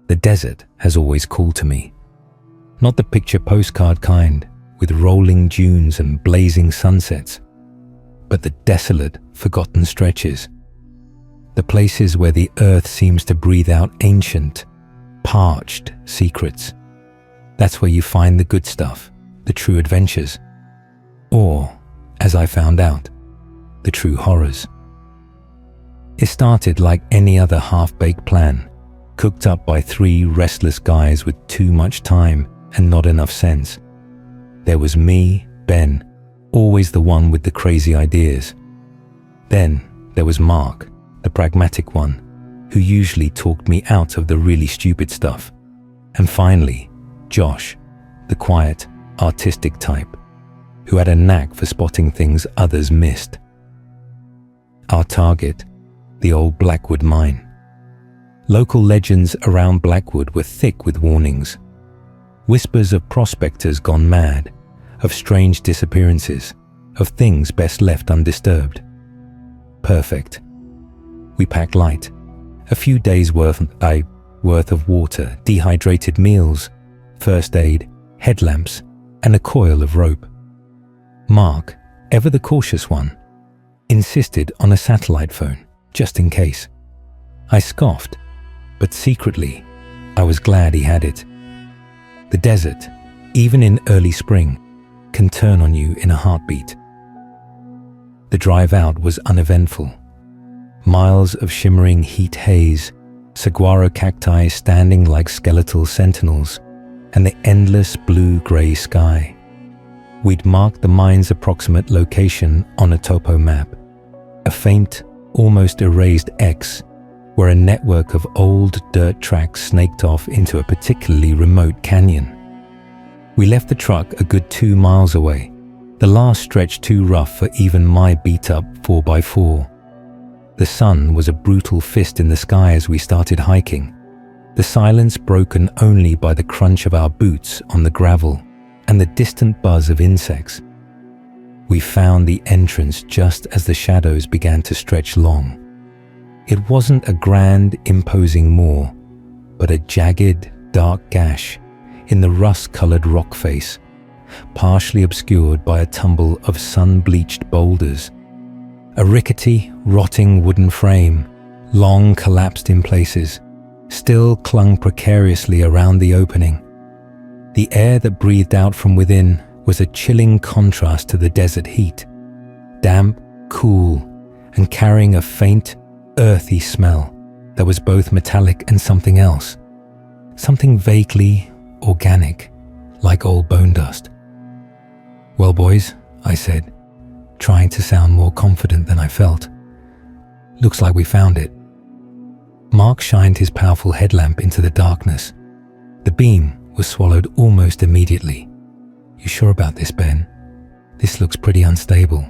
The desert has always called to me. Not the picture postcard kind, with rolling dunes and blazing sunsets, but the desolate, forgotten stretches. The places where the earth seems to breathe out ancient, parched secrets. That's where you find the good stuff, the true adventures. Or, as I found out, the true horrors. It started like any other half-baked plan, cooked up by 3 restless guys with too much time and not enough sense. There was me, Ben, always the one with the crazy ideas. Then there was Mark, the pragmatic one, who usually talked me out of the really stupid stuff. And finally, Josh, the quiet, artistic type, who had a knack for spotting things others missed. Our target, the old Blackwood Mine. Local legends around Blackwood were thick with warnings. Whispers of prospectors gone mad, of strange disappearances, of things best left undisturbed. Perfect. We packed light, a few days' worth of water, dehydrated meals, first aid, headlamps, and a coil of rope. Mark, ever the cautious one, insisted on a satellite phone, just in case. I scoffed, but secretly, I was glad he had it. The desert, even in early spring, can turn on you in a heartbeat. The drive out was uneventful. Miles of shimmering heat haze, saguaro cacti standing like skeletal sentinels, and the endless blue-grey sky. We'd marked the mine's approximate location on a topo map, a faint, almost erased X, where a network of old dirt tracks snaked off into a particularly remote canyon. We left the truck a good 2 miles away, the last stretch too rough for even my beat-up 4x4. The sun was a brutal fist in the sky as we started hiking, the silence broken only by the crunch of our boots on the gravel and the distant buzz of insects. We found the entrance just as the shadows began to stretch long. It wasn't a grand, imposing moor, but a jagged, dark gash in the rust-colored rock face, partially obscured by a tumble of sun-bleached boulders. A rickety, rotting wooden frame, long collapsed in places, still clung precariously around the opening. The air that breathed out from within was a chilling contrast to the desert heat, damp, cool, and carrying a faint, earthy smell that was both metallic and something else, something vaguely organic, like old bone dust. "Well, boys," I said, trying to sound more confident than I felt. "Looks like we found it." Mark shined his powerful headlamp into the darkness. The beam was swallowed almost immediately. "You sure about this, Ben? This looks pretty unstable."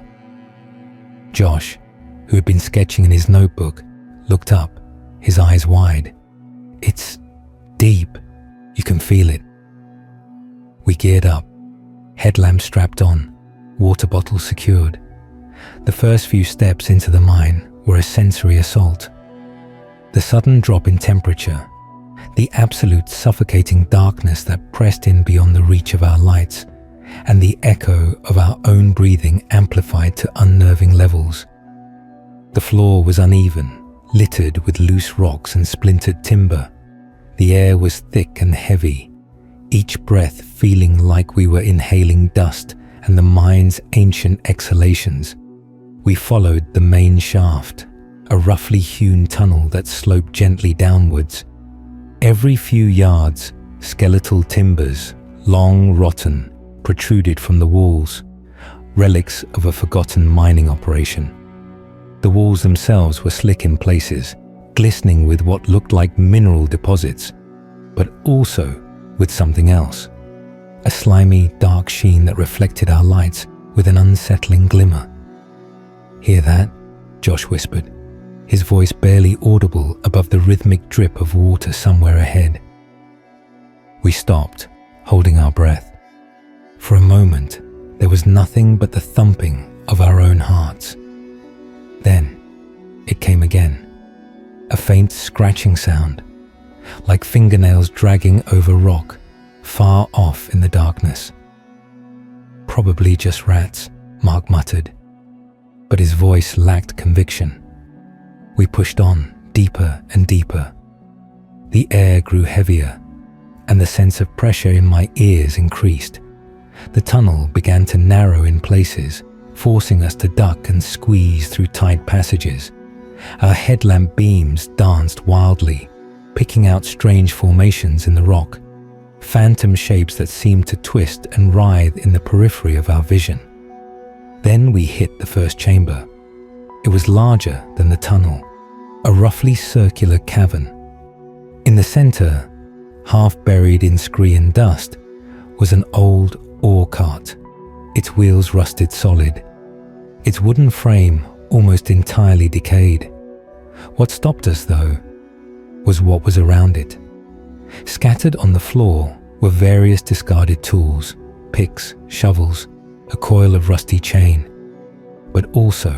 Josh, who had been sketching in his notebook, looked up, his eyes wide. "It's deep. You can feel it." We geared up, headlamp strapped on, water bottle secured. The first few steps into the mine were a sensory assault. The sudden drop in temperature, the absolute suffocating darkness that pressed in beyond the reach of our lights, and the echo of our own breathing amplified to unnerving levels. The floor was uneven, littered with loose rocks and splintered timber. The air was thick and heavy, each breath feeling like we were inhaling dust and the mine's ancient exhalations. We followed the main shaft, a roughly hewn tunnel that sloped gently downwards. Every few yards, skeletal timbers, long rotten, protruded from the walls, relics of a forgotten mining operation. The walls themselves were slick in places, glistening with what looked like mineral deposits, but also with something else, a slimy, dark sheen that reflected our lights with an unsettling glimmer. "Hear that?" Josh whispered, his voice barely audible above the rhythmic drip of water somewhere ahead. We stopped, holding our breath. For a moment, there was nothing but the thumping of our own hearts. Then, it came again, a faint scratching sound, like fingernails dragging over rock, far off in the darkness. "Probably just rats," Mark muttered, but his voice lacked conviction. We pushed on, deeper and deeper. The air grew heavier, and the sense of pressure in my ears increased. The tunnel began to narrow in places, forcing us to duck and squeeze through tight passages. Our headlamp beams danced wildly, picking out strange formations in the rock, phantom shapes that seemed to twist and writhe in the periphery of our vision. Then we hit the first chamber. It was larger than the tunnel, a roughly circular cavern. In the center, half buried in scree and dust, was an old ore cart, its wheels rusted solid, its wooden frame almost entirely decayed. What stopped us, though, was what was around it. Scattered on the floor were various discarded tools, picks, shovels, a coil of rusty chain, but also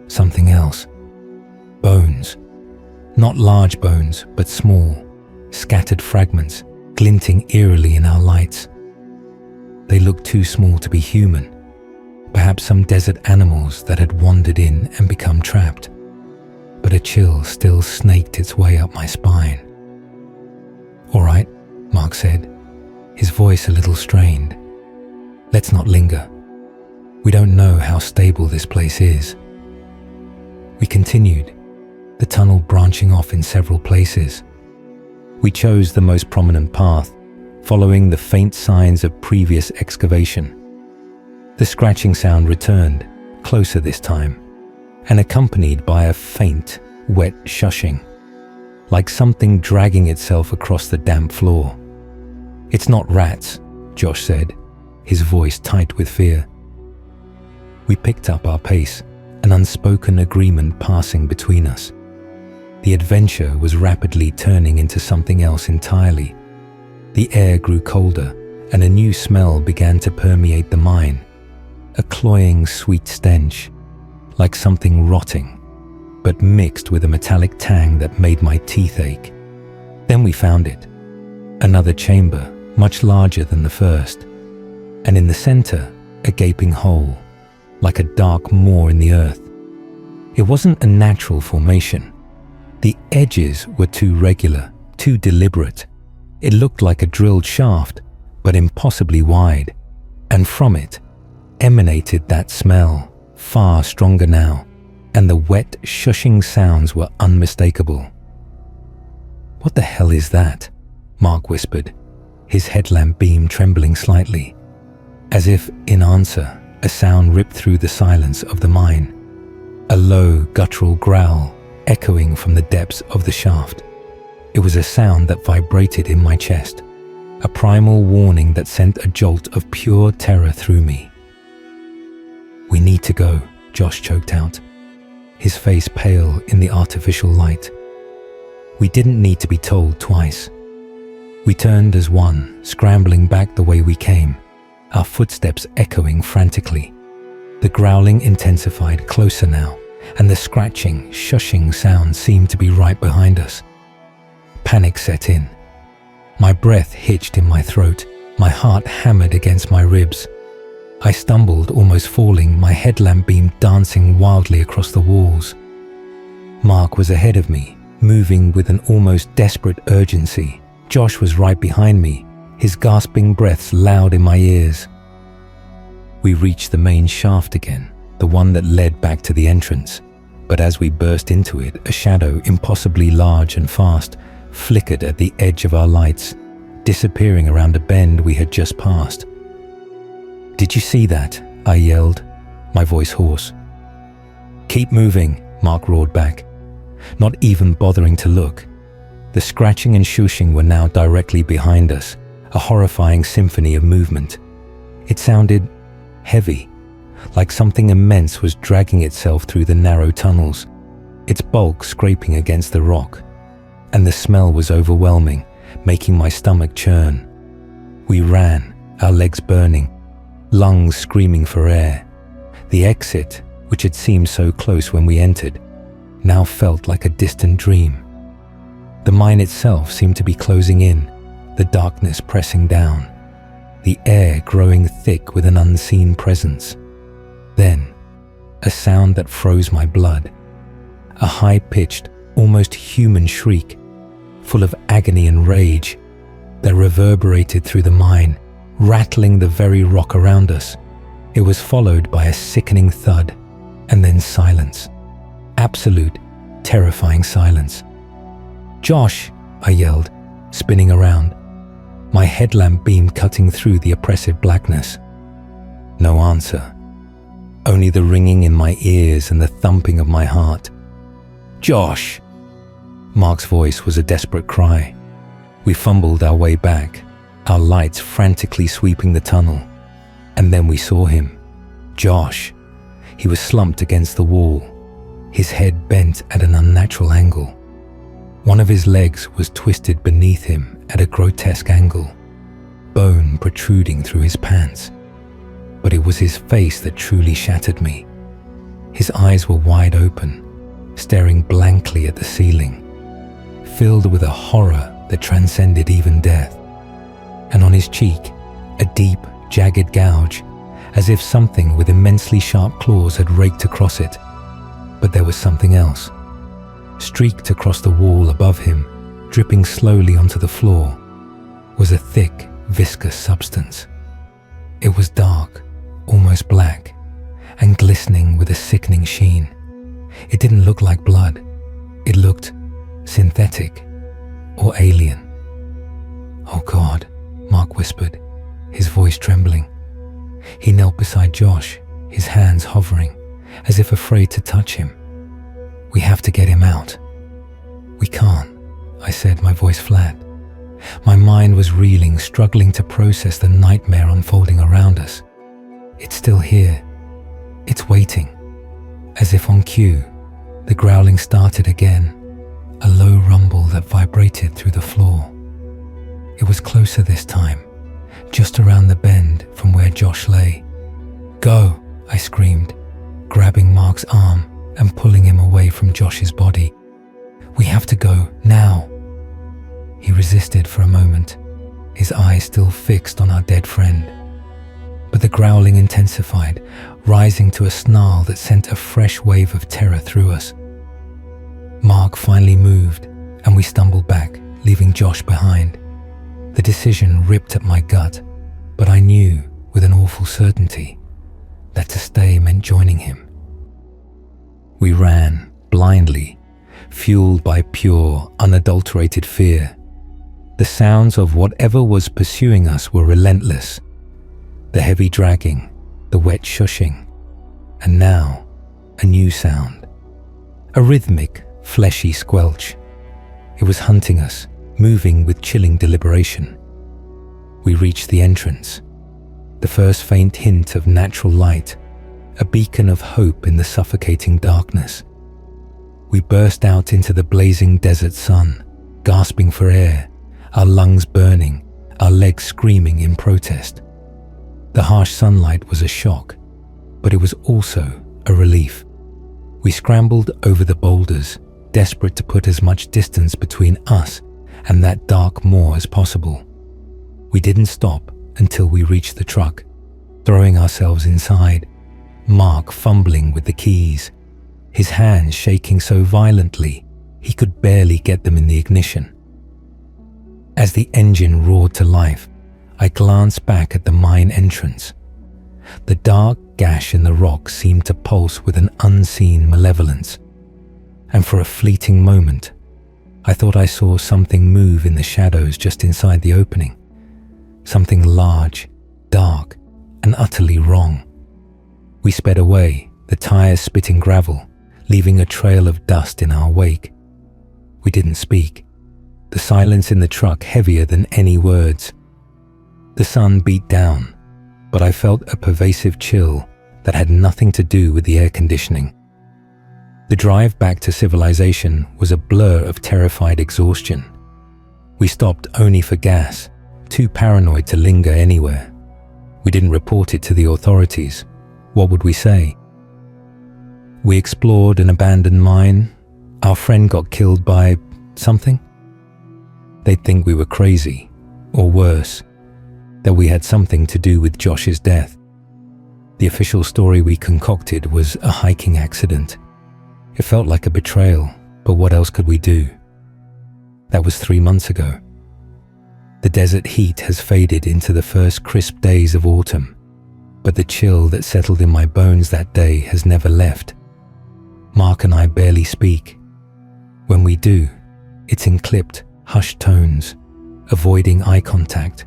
something else. Bones. Not large bones, but small, scattered fragments, glinting eerily in our lights. They looked too small to be human, perhaps some desert animals that had wandered in and become trapped. But a chill still snaked its way up my spine. "All right," Mark said, his voice a little strained. "Let's not linger. We don't know how stable this place is." We continued, the tunnel branching off in several places. We chose the most prominent path, following the faint signs of previous excavation. The scratching sound returned, closer this time, and accompanied by a faint, wet shushing, like something dragging itself across the damp floor. "It's not rats," Josh said, his voice tight with fear. We picked up our pace, an unspoken agreement passing between us. The adventure was rapidly turning into something else entirely. The air grew colder, and a new smell began to permeate the mine, a cloying sweet stench, like something rotting, but mixed with a metallic tang that made my teeth ache. Then we found it, another chamber, much larger than the first, and in the center, a gaping hole, like a dark maw in the earth. It wasn't a natural formation. The edges were too regular, too deliberate. It looked like a drilled shaft, but impossibly wide, and from it emanated that smell, far stronger now, and the wet, shushing sounds were unmistakable. "What the hell is that?" Mark whispered, his headlamp beam trembling slightly. As if in answer, a sound ripped through the silence of the mine, a low, guttural growl echoing from the depths of the shaft. It was a sound that vibrated in my chest, a primal warning that sent a jolt of pure terror through me. "We need to go," Josh choked out, his face pale in the artificial light. We didn't need to be told twice. We turned as one, scrambling back the way we came, our footsteps echoing frantically. The growling intensified closer now, and the scratching, shushing sound seemed to be right behind us. Panic set in. My breath hitched in my throat, my heart hammered against my ribs. I stumbled, almost falling, my headlamp beam dancing wildly across the walls. Mark was ahead of me, moving with an almost desperate urgency. Josh was right behind me, his gasping breaths loud in my ears. We reached the main shaft again, the one that led back to the entrance. But as we burst into it, a shadow, impossibly large and fast, flickered at the edge of our lights, disappearing around a bend we had just passed. "Did you see that?" I yelled, my voice hoarse. "Keep moving," Mark roared back, not even bothering to look. The scratching and shushing were now directly behind us, a horrifying symphony of movement. It sounded heavy, like something immense was dragging itself through the narrow tunnels, its bulk scraping against the rock. And the smell was overwhelming, making my stomach churn. We ran, our legs burning, lungs screaming for air. The exit, which had seemed so close when we entered, now felt like a distant dream. The mine itself seemed to be closing in, the darkness pressing down, the air growing thick with an unseen presence. Then, a sound that froze my blood, a high-pitched, almost human shriek, full of agony and rage, that reverberated through the mine, rattling the very rock around us. It was followed by a sickening thud, and then silence. Absolute, terrifying silence. "Josh!" I yelled, spinning around, my headlamp beam cutting through the oppressive blackness. No answer. Only the ringing in my ears and the thumping of my heart. "Josh!" Mark's voice was a desperate cry. We fumbled our way back, our lights frantically sweeping the tunnel. And then we saw him. Josh. He was slumped against the wall, his head bent at an unnatural angle. One of his legs was twisted beneath him at a grotesque angle, bone protruding through his pants. But it was his face that truly shattered me. His eyes were wide open, staring blankly at the ceiling, filled with a horror that transcended even death. And on his cheek, a deep, jagged gouge, as if something with immensely sharp claws had raked across it. But there was something else. Streaked across the wall above him, dripping slowly onto the floor, was a thick, viscous substance. It was dark, almost black, and glistening with a sickening sheen. It didn't look like blood. It looked synthetic or alien. "Oh God," Mark whispered, his voice trembling. He knelt beside Josh, his hands hovering, as if afraid to touch him. "We have to get him out." "We can't," I said, my voice flat. My mind was reeling, struggling to process the nightmare unfolding around us. "It's still here. It's waiting." As if on cue, the growling started again, a low rumble that vibrated through the floor. It was closer this time, just around the bend from where Josh lay. "Go!" I screamed, grabbing Mark's arm and pulling him away from Josh's body. "We have to go, now!" He resisted for a moment, his eyes still fixed on our dead friend. But the growling intensified, rising to a snarl that sent a fresh wave of terror through us. Mark finally moved, and we stumbled back, leaving Josh behind. The decision ripped at my gut, but I knew, with an awful certainty, that to stay meant joining him. We ran, blindly, fueled by pure, unadulterated fear. The sounds of whatever was pursuing us were relentless. The heavy dragging, the wet shushing, and now, a new sound. A rhythmic, fleshy squelch. It was hunting us, moving with chilling deliberation. We reached the entrance, the first faint hint of natural light, a beacon of hope in the suffocating darkness. We burst out into the blazing desert sun, gasping for air, our lungs burning, our legs screaming in protest. The harsh sunlight was a shock, but it was also a relief. We scrambled over the boulders, desperate to put as much distance between us and that dark moor as possible. We didn't stop until we reached the truck, throwing ourselves inside, Mark fumbling with the keys, his hands shaking so violently he could barely get them in the ignition. As the engine roared to life, I glanced back at the mine entrance. The dark gash in the rock seemed to pulse with an unseen malevolence, and for a fleeting moment, I thought I saw something move in the shadows just inside the opening. Something large, dark, and utterly wrong. We sped away, the tires spitting gravel, leaving a trail of dust in our wake. We didn't speak, the silence in the truck heavier than any words. The sun beat down, but I felt a pervasive chill that had nothing to do with the air conditioning. The drive back to civilization was a blur of terrified exhaustion. We stopped only for gas, too paranoid to linger anywhere. We didn't report it to the authorities. What would we say? We explored an abandoned mine. Our friend got killed by something. they'd think we were crazy, or worse, that we had something to do with Josh's death. The official story we concocted was a hiking accident. It felt like a betrayal, but what else could we do? That was 3 months ago. The desert heat has faded into the first crisp days of autumn, but the chill that settled in my bones that day has never left. Mark and I barely speak. When we do, it's in clipped, hushed tones, avoiding eye contact,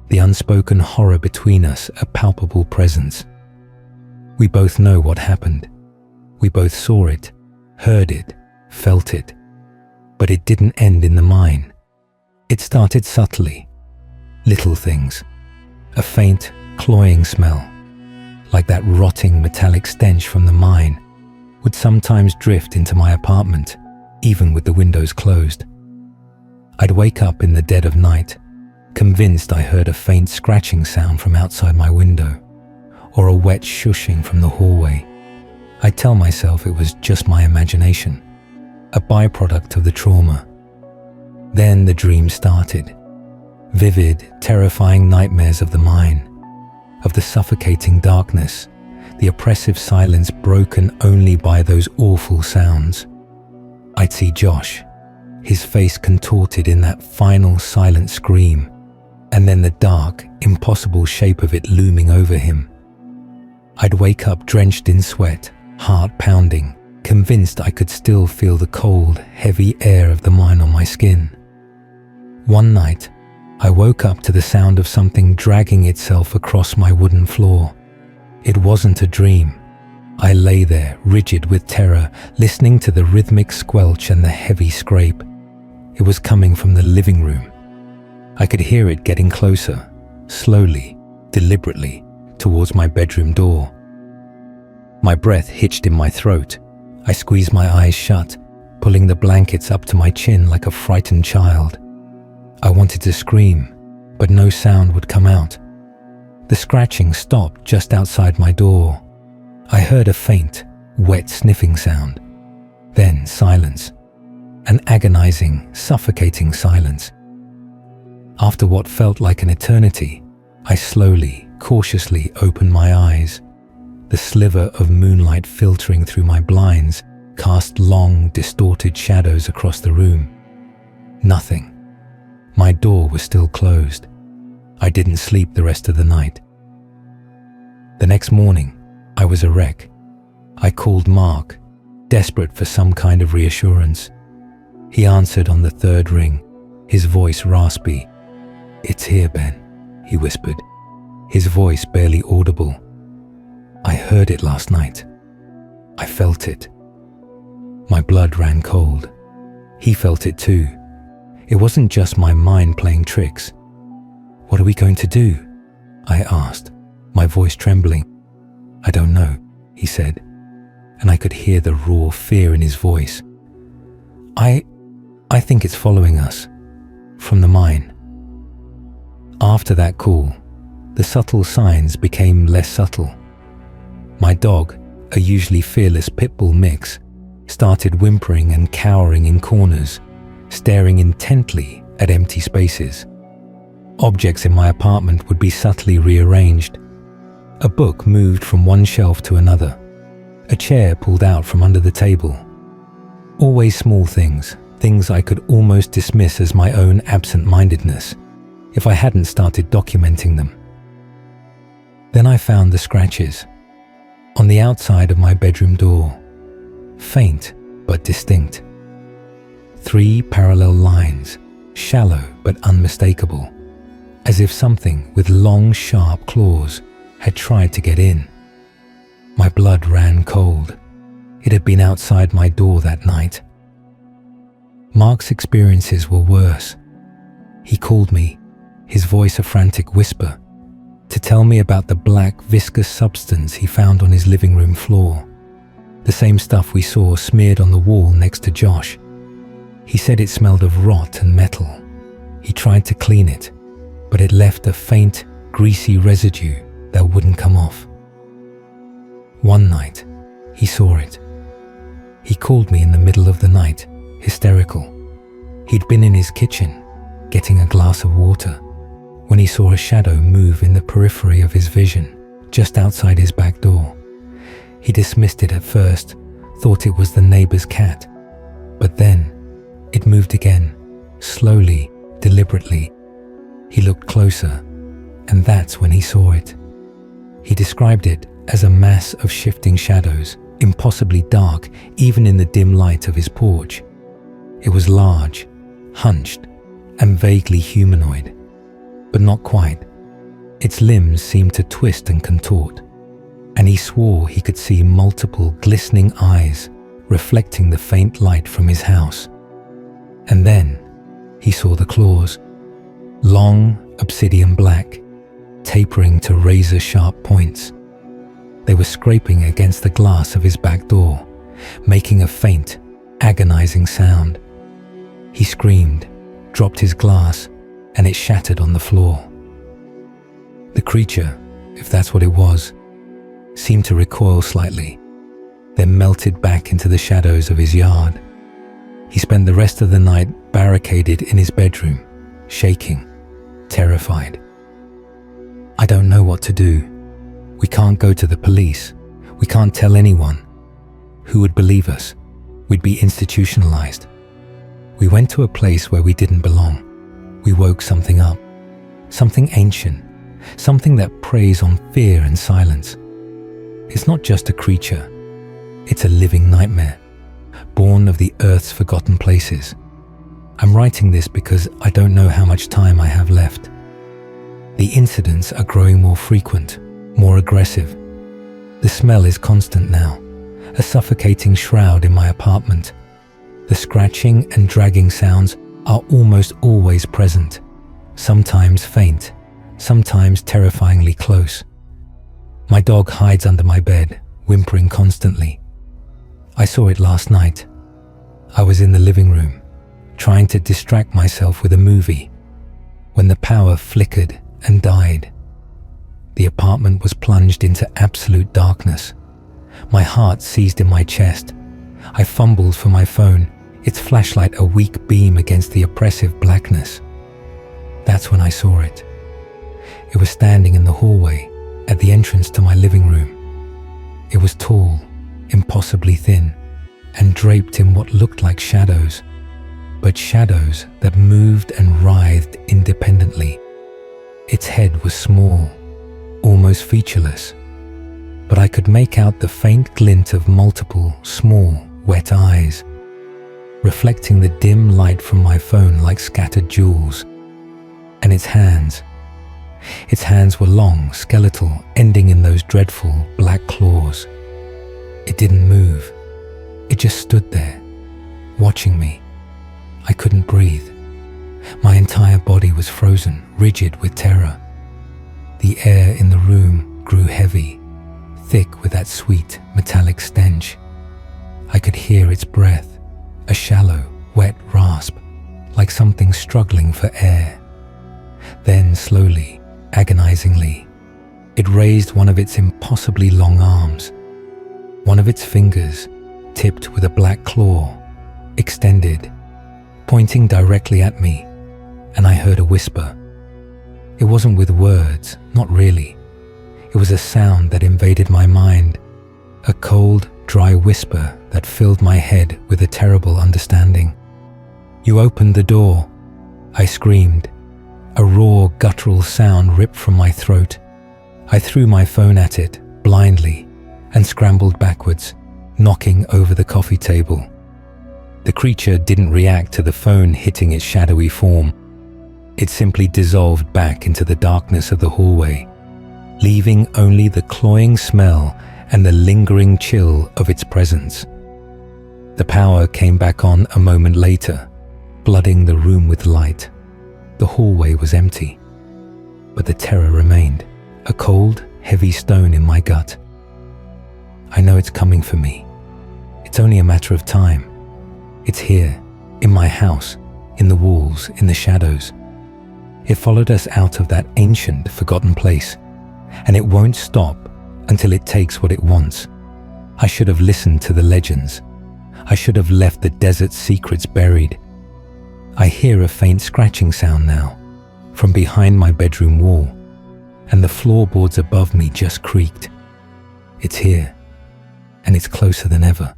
the unspoken horror between us a palpable presence. We both know what happened. We both saw it, heard it, felt it, but it didn't end in the mine. It started subtly. Little things. A faint, cloying smell, like that rotting metallic stench from the mine, would sometimes drift into my apartment, even with the windows closed. I'd wake up in the dead of night, convinced I heard a faint scratching sound from outside my window, or a wet shushing from the hallway. I'd tell myself it was just my imagination, a byproduct of the trauma. Then the dream started. Vivid, terrifying nightmares of the mine, of the suffocating darkness, the oppressive silence broken only by those awful sounds. I'd see Josh, his face contorted in that final silent scream, and then the dark, impossible shape of it looming over him. I'd wake up drenched in sweat, heart pounding, convinced I could still feel the cold, heavy air of the mine on my skin. One night, I woke up to the sound of something dragging itself across my wooden floor. It wasn't a dream. I lay there, rigid with terror, listening to the rhythmic squelch and the heavy scrape. It was coming from the living room. I could hear it getting closer, slowly, deliberately, towards my bedroom door. My breath hitched in my throat. I squeezed my eyes shut, pulling the blankets up to my chin like a frightened child. I wanted to scream, but no sound would come out. The scratching stopped just outside my door. I heard a faint, wet sniffing sound. Then silence. An agonizing, suffocating silence. After what felt like an eternity, I slowly, cautiously opened my eyes. The sliver of moonlight filtering through my blinds cast long, distorted shadows across the room. Nothing. My door was still closed. I didn't sleep the rest of the night. The next morning, I was a wreck. I called Mark, desperate for some kind of reassurance. He answered on the third ring, his voice raspy. "It's here, Ben," he whispered, his voice barely audible. "I heard it last night. I felt it." My blood ran cold. He felt it too. It wasn't just my mind playing tricks. "What are we going to do?" I asked, my voice trembling. "I don't know," he said, and I could hear the raw fear in his voice. I think it's following us, from the mine." After that call, the subtle signs became less subtle. My dog, a usually fearless pit bull mix, started whimpering and cowering in corners, staring intently at empty spaces. Objects in my apartment would be subtly rearranged. A book moved from one shelf to another. A chair pulled out from under the table. Always small things, things I could almost dismiss as my own absent-mindedness if I hadn't started documenting them. Then I found the scratches on the outside of my bedroom door, faint but distinct. 3 parallel lines, shallow but unmistakable, as if something with long, sharp claws had tried to get in. My blood ran cold. It had been outside my door that night. Mark's experiences were worse. He called me, his voice a frantic whisper, to tell me about the black, viscous substance he found on his living room floor, the same stuff we saw smeared on the wall next to Josh. He said it smelled of rot and metal. He tried to clean it, but it left a faint, greasy residue that wouldn't come off. One night, he saw it. He called me in the middle of the night, hysterical. He'd been in his kitchen, getting a glass of water when he saw a shadow move in the periphery of his vision, just outside his back door. He dismissed it at first, thought it was the neighbor's cat, but then it moved again, slowly, deliberately. He looked closer, and that's when he saw it. He described it as a mass of shifting shadows, impossibly dark even in the dim light of his porch. It was large, hunched, and vaguely humanoid, but not quite. Its limbs seemed to twist and contort, and he swore he could see multiple glistening eyes reflecting the faint light from his house. And then he saw the claws, long, obsidian black, tapering to razor-sharp points. They were scraping against the glass of his back door, making a faint, agonizing sound. He screamed, dropped his glass, and it shattered on the floor. The creature, if that's what it was, seemed to recoil slightly, then melted back into the shadows of his yard. He spent the rest of the night barricaded in his bedroom, shaking, terrified. I don't know what to do. We can't go to the police. We can't tell anyone. Who would believe us? We'd be institutionalized. We went to a place where we didn't belong. We woke something up, something ancient, something that preys on fear and silence. It's not just a creature. It's a living nightmare, born of the Earth's forgotten places. I'm writing this because I don't know how much time I have left. The incidents are growing more frequent, more aggressive. The smell is constant now, a suffocating shroud in my apartment. The scratching and dragging sounds are almost always present, sometimes faint, sometimes terrifyingly close. My dog hides under my bed, whimpering constantly. I saw it last night. I was in the living room, trying to distract myself with a movie, when the power flickered and died. The apartment was plunged into absolute darkness. My heart seized in my chest. I fumbled for my phone, its flashlight a weak beam against the oppressive blackness. That's when I saw it. It was standing in the hallway at the entrance to my living room. It was tall, impossibly thin, and draped in what looked like shadows, but shadows that moved and writhed independently. Its head was small, almost featureless, but I could make out the faint glint of multiple, small, wet eyes, reflecting the dim light from my phone like scattered jewels. And its hands were long, skeletal, ending in those dreadful black claws. It didn't move. It just stood there, watching me. I couldn't breathe. My entire body was frozen, rigid with terror. The air in the room grew heavy, thick with that sweet, metallic stench. I could hear its breath, a shallow, wet rasp, like something struggling for air. Then slowly, agonizingly, it raised one of its impossibly long arms. One of its fingers, tipped with a black claw, extended, pointing directly at me, and I heard a whisper. It wasn't with words, not really. It was a sound that invaded my mind, a cold, dry whisper that filled my head with a terrible understanding. "You opened the door," I screamed. A raw, guttural sound ripped from my throat. I threw my phone at it, blindly, and scrambled backwards, knocking over the coffee table. The creature didn't react to the phone hitting its shadowy form. It simply dissolved back into the darkness of the hallway, leaving only the cloying smell and the lingering chill of its presence. The power came back on a moment later, flooding the room with light. The hallway was empty, but the terror remained, a cold, heavy stone in my gut. I know it's coming for me. It's only a matter of time. It's here, in my house, in the walls, in the shadows. It followed us out of that ancient, forgotten place, and it won't stop until it takes what it wants. I should have listened to the legends. I should have left the desert's secrets buried. I hear a faint scratching sound now, from behind my bedroom wall, and the floorboards above me just creaked. It's here, and it's closer than ever.